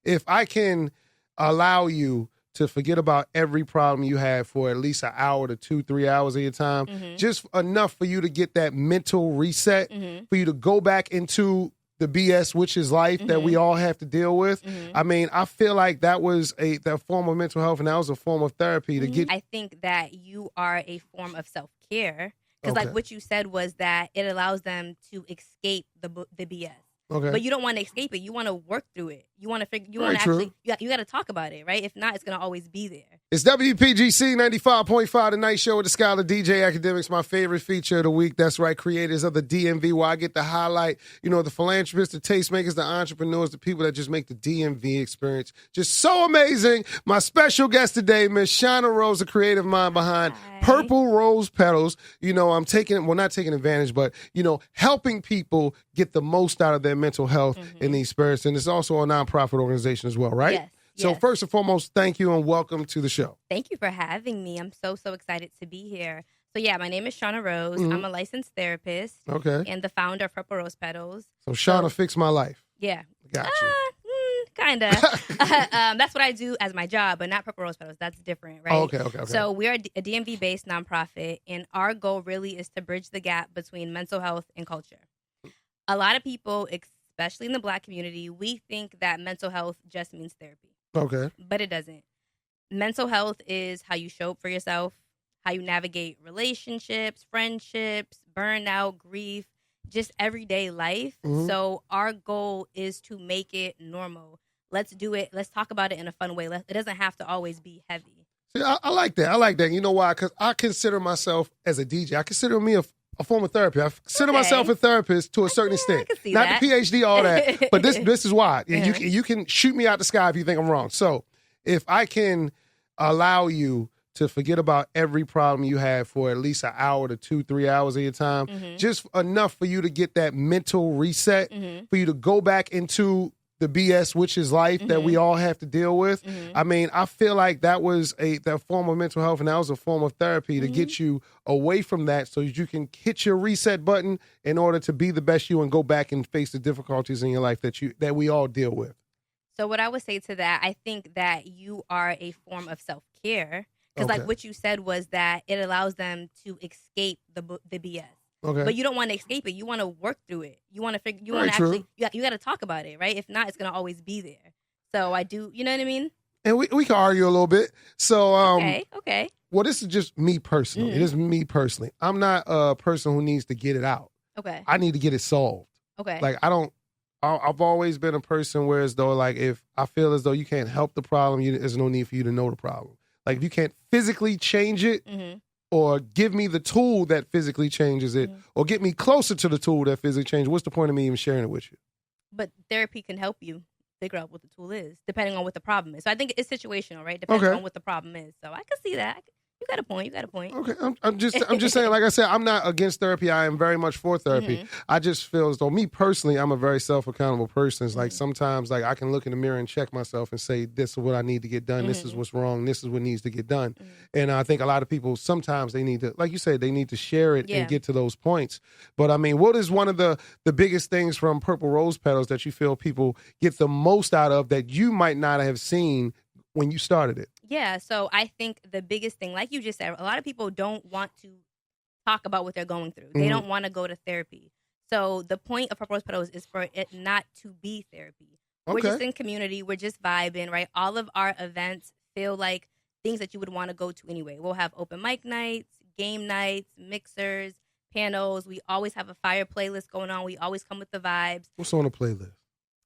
if I can allow you to forget about every problem you had for at least an hour to 2-3 hours of your time, just enough for you to get that mental reset, for you to go back into the BS, which is life, that we all have to deal with. I mean, I feel like that was that form of mental health, and that was a form of therapy to get. I think that you are a form of self-care, because like what you said was that it allows them to escape the BS. Okay. But you don't want to escape it. You want to work through it. You want to figure. You want to actually. You got to talk about it, right? If not, it's gonna always be there. It's WPGC 95.5, the night show with the Scholar DJ Academics, my favorite feature of the week. That's right, creators of the DMV, where I get to highlight, the philanthropists, the tastemakers, the entrepreneurs, the people that just make the DMV experience just so amazing. My special guest today, Miss Shawna Rose, the creative mind behind Purple Rose Petals. I'm not taking advantage, but, helping people get the most out of their mental health in these spirits. And it's also a nonprofit organization as well, right? Yes. So first and foremost, thank you and welcome to the show. Thank you for having me. I'm so excited to be here. So yeah, my name is Shawna Rose. I'm a licensed therapist. Okay. And the founder of Purple Rose Petals. So Shawna fixed my life. Yeah. Got you. Kind of. That's what I do as my job, but not Purple Rose Petals. That's different, right? Oh, okay. So we're a DMV-based nonprofit, and our goal really is to bridge the gap between mental health and culture. A lot of people, especially in the Black community, we think that mental health just means therapy. Okay. But it doesn't. Mental health is how you show up for yourself, how you navigate relationships, friendships, burnout, grief, just everyday life. So our goal is to make it normal. Let's do it. Let's talk about it in a fun way. It doesn't have to always be heavy. See, I like that. I like that. You know why? Because I consider myself as a DJ. I consider me a form of therapy. I consider myself a therapist to a certain extent. I can see Not that. the PhD, all that. But this is why. You can shoot me out the sky if you think I'm wrong. So if I can allow you to forget about every problem you had for at least an hour to 2-3 hours of your time, just enough for you to get that mental reset, for you to go back into the BS, which is life, that we all have to deal with. I mean, I feel like that was that form of mental health, and that was a form of therapy to get you away from that, so that you can hit your reset button in order to be the best you and go back and face the difficulties in your life that we all deal with. So what I would say to that, I think that you are a form of self-care, because like what you said was that it allows them to escape the BS. Okay. But you don't want to escape it. You want to work through it. You want to figure. You want to actually. You got to talk about it, right? If not, it's gonna always be there. So I do. You know what I mean? And we can argue a little bit. So okay. Well, this is just me personally. It is me personally. I'm not a person who needs to get it out. Okay. I need to get it solved. Okay. Like I've always been a person where as though like if I feel as though you can't help the problem, there's no need for you to know the problem. Like if you can't physically change it. Or give me the tool that physically changes it, or get me closer to the tool that physically changes. What's the point of me even sharing it with you? But therapy can help you figure out what the tool is, depending on what the problem is. So I think it's situational, right? Depending on what the problem is. So I can see that. You got a point. Okay, I'm just saying. Like I said, I'm not against therapy. I am very much for therapy. I just feel as though me personally, I'm a very self-accountable person. It's like sometimes, like I can look in the mirror and check myself and say, "This is what I need to get done. This is what's wrong. This is what needs to get done." And I think a lot of people sometimes they need to, like you said, they need to share it and get to those points. But I mean, what is one of the biggest things from Purple Rose Petals that you feel people get the most out of that you might not have seen when you started it? Yeah, so I think the biggest thing, like you just said, a lot of people don't want to talk about what they're going through. They don't want to go to therapy. So the point of Purple Rose Petals is for it not to be therapy. We're just in community. We're just vibing, right? All of our events feel like things that you would want to go to anyway. We'll have open mic nights, game nights, mixers, panels. We always have a fire playlist going on. We always come with the vibes. What's on the playlist?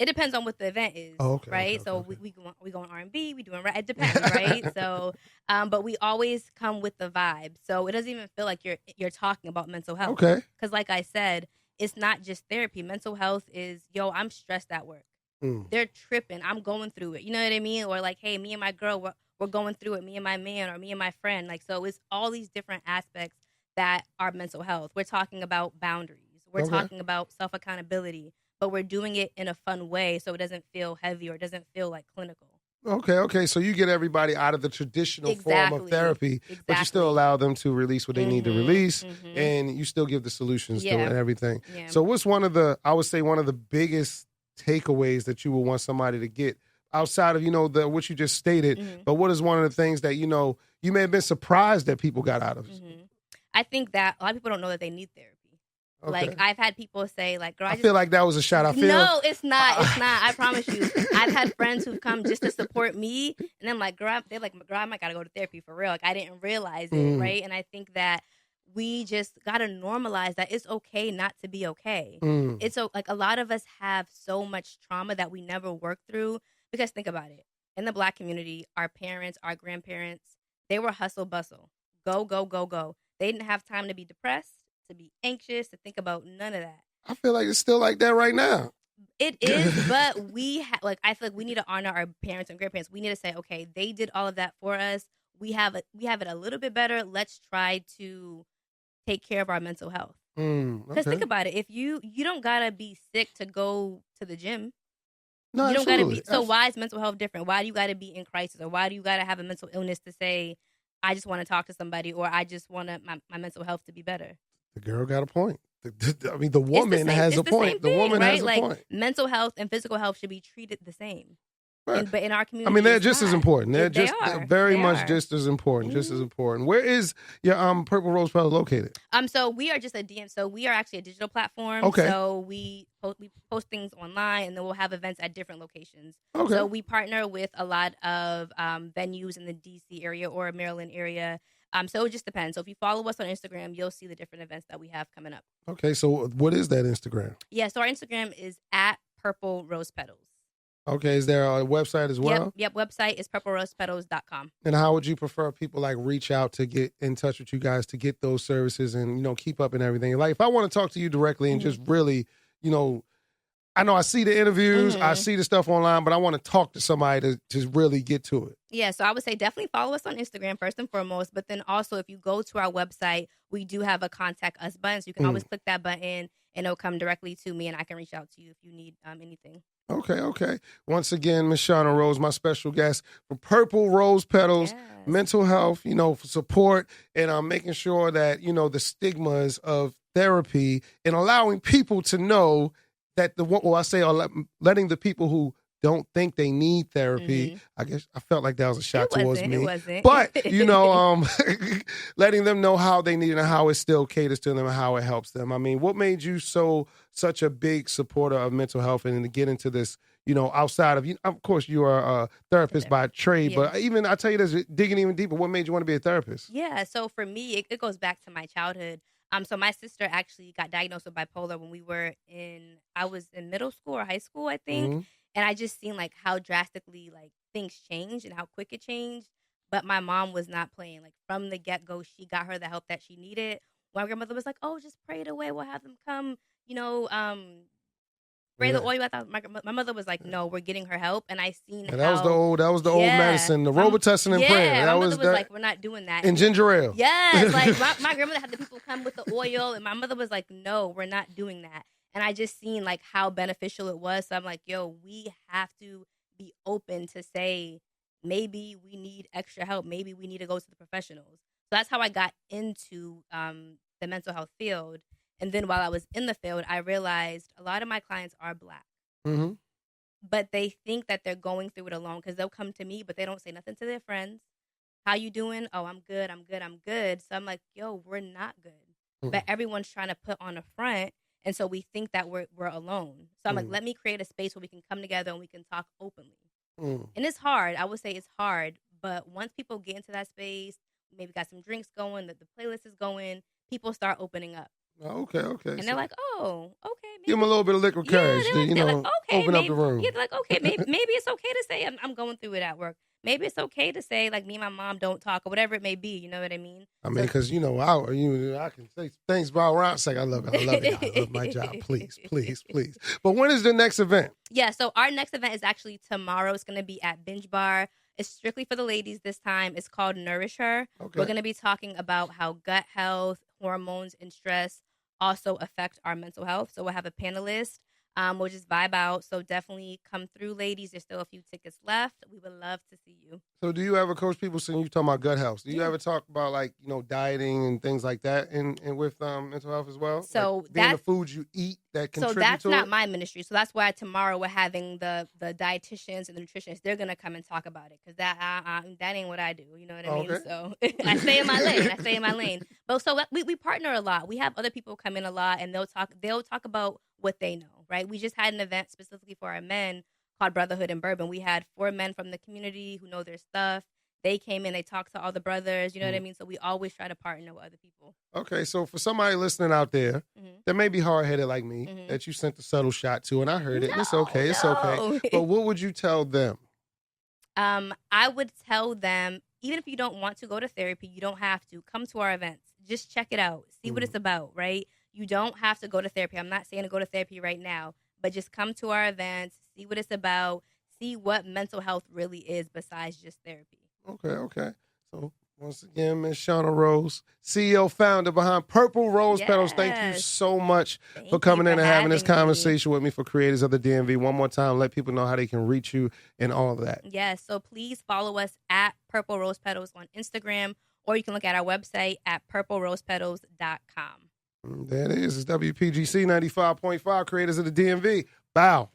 It depends on what the event is, right? So we go on R&B, we doing rap. It depends, right? So, but we always come with the vibe. So it doesn't even feel like you're talking about mental health. Okay. Because like I said, it's not just therapy. Mental health is, I'm stressed at work. They're tripping. I'm going through it. You know what I mean? Or like, hey, me and my girl, we're going through it. Me and my man, or me and my friend. Like, so it's all these different aspects that are mental health. We're talking about boundaries. We're talking about self-accountability. But we're doing it in a fun way so it doesn't feel heavy or it doesn't feel like clinical. Okay. So you get everybody out of the traditional form of therapy, but you still allow them to release what they need to release, and you still give the solutions to it and everything. Yeah. So what's one of the biggest takeaways that you would want somebody to get outside of, what you just stated, Mm-hmm. but what is one of the things that, you may have been surprised that people got out of it? Mm-hmm. I think that a lot of people don't know that they need therapy. Okay. Like, I've had people say, like, girl, I feel like that was a shot. I feel no, it's not. It's not. I promise you. I've had friends who've come just to support me, and I'm like, girl, they're like, girl, I might gotta go to therapy for real. Like, I didn't realize it, right? And I think that we just gotta normalize that it's okay not to be okay. It's like a lot of us have so much trauma that we never work through. Because think about it, in the Black community, our parents, our grandparents, they were hustle bustle, go go go go. They didn't have time to be depressed, to be anxious, to think about none of that. I feel like it's still like that right now. It is, but I feel like we need to honor our parents and grandparents. We need to say, okay, they did all of that for us. We have it a little bit better. Let's try to take care of our mental health. Because think about it, if you don't gotta be sick to go to the gym. No, you don't absolutely. gotta be. So why is mental health different? Why do you gotta be in crisis, or why do you gotta have a mental illness to say, I just want to talk to somebody, or I just want my mental health to be better? The girl got a point. The woman has a point. The woman has a point. Mental health and physical health should be treated the same. Right. But in our community, I mean, they're just as important. They're very much are. Just as important. Just as important. Where is your Purple Rose Petal located? So we are just a DM. So we are actually a digital platform. Okay. So we post things online, and then we'll have events at different locations. Okay. So we partner with a lot of venues in the DC area or Maryland area. So it just depends. So if you follow us on Instagram, you'll see the different events that we have coming up. Okay. So what is that Instagram? Yeah. So our Instagram is at Purple Rose Petals. Okay, is there a website as well? Yep. Website is purplerosepetals.com. And how would you prefer people reach out to get in touch with you guys to get those services and, keep up and everything? Like, if I want to talk to you directly and just really, I know I see the interviews, I see the stuff online, but I want to talk to somebody to really get to it. Yeah, so I would say definitely follow us on Instagram first and foremost, but then also if you go to our website, we do have a contact us button, so you can always click that button and it'll come directly to me and I can reach out to you if you need anything. Okay. Once again, Miss Shawna Rose, my special guest for Purple Rose Petals, mental health, for support, and making sure that, the stigmas of therapy and allowing people to know that letting the people who don't think they need therapy, I guess I felt like that was a shot towards me. It wasn't. But, letting them know how they need it and how it still caters to them and how it helps them. I mean, what made you such a big supporter of mental health and to get into this, outside of course, you are a therapist by trade, but even, I tell you this, digging even deeper, what made you want to be a therapist? Yeah, so for me, it goes back to my childhood. So my sister actually got diagnosed with bipolar when I was in middle school or high school, I think. Mm-hmm. And I just seen how drastically things changed and how quick it changed. But my mom was not playing. From the get-go, she got her the help that she needed. My grandmother was like, oh, just pray it away. We'll have them come, spray the oil. I thought my mother was like, no, we're getting her help. And I seen how that was the old medicine, the Robitussin and prayer. My mother was like, we're not doing that. And ginger ale. Yes, my grandmother had the people come with the oil, and my mother was like, no, we're not doing that. And I just seen how beneficial it was. So I'm like, yo, we have to be open to say, maybe we need extra help. Maybe we need to go to the professionals. So that's how I got into the mental health field. And then while I was in the field, I realized a lot of my clients are Black. Mm-hmm. But they think that they're going through it alone because they'll come to me, but they don't say nothing to their friends. How you doing? Oh, I'm good. So I'm like, yo, we're not good. Mm-hmm. But everyone's trying to put on a front. And so we think that we're alone. So I'm like, let me create a space where we can come together and we can talk openly. And it's hard. I would say it's hard. But once people get into that space, maybe got some drinks going, the playlist is going, people start opening up. Okay. And they're like, oh, okay. Maybe. Give them a little bit of liquid courage to, open up the room. Yeah, they're like, okay, maybe it's okay to say I'm going through it at work. Maybe it's okay to say, me and my mom don't talk or whatever it may be. You know what I mean? I mean, because, I can say things about around. It's like, I love it. I love my job. Please. But when is the next event? Yeah, so our next event is actually tomorrow. It's going to be at Binge Bar. It's strictly for the ladies this time. It's called Nourish Her. Okay. We're going to be talking about how gut health, hormones, and stress also affect our mental health. So we'll have a panelist. We'll just vibe out. So definitely come through, ladies. There's still a few tickets left. We would love to see you. So do you ever coach people, since you talking about gut health, do you ever talk about like, dieting and things like that and with mental health as well? So like being the foods you eat that contribute to it? So that's not my ministry. So that's why tomorrow we're having the dietitians and the nutritionists. They're going to come and talk about it because that ain't what I do. You know what I mean? Okay. So I stay in my lane. But so we partner a lot. We have other people come in a lot and they'll talk about what they know, right? We just had an event specifically for our men called Brotherhood in Bourbon. We had 4 men from the community who know their stuff. They came in, they talked to all the brothers, you know what I mean? So we always try to partner with other people. Okay, so for somebody listening out there that may be hard-headed like me, that you sent the subtle shot to, and I heard it, it's okay. But what would you tell them? I would tell them, even if you don't want to go to therapy, you don't have to. Come to our events. Just check it out. See what it's about, right? You don't have to go to therapy. I'm not saying to go to therapy right now, but just come to our events, see what it's about, see what mental health really is besides just therapy. Okay. So once again, Ms. Shawna Rose, CEO, founder behind Purple Rose Petals. Thank you so much for coming in and having this conversation with me for creators of the DMV. One more time, let people know how they can reach you and all of that. Yes, so please follow us at Purple Rose Petals on Instagram, or you can look at our website at purplerosepetals.com. There it is. It's WPGC 95.5, creators of the DMV. Bow.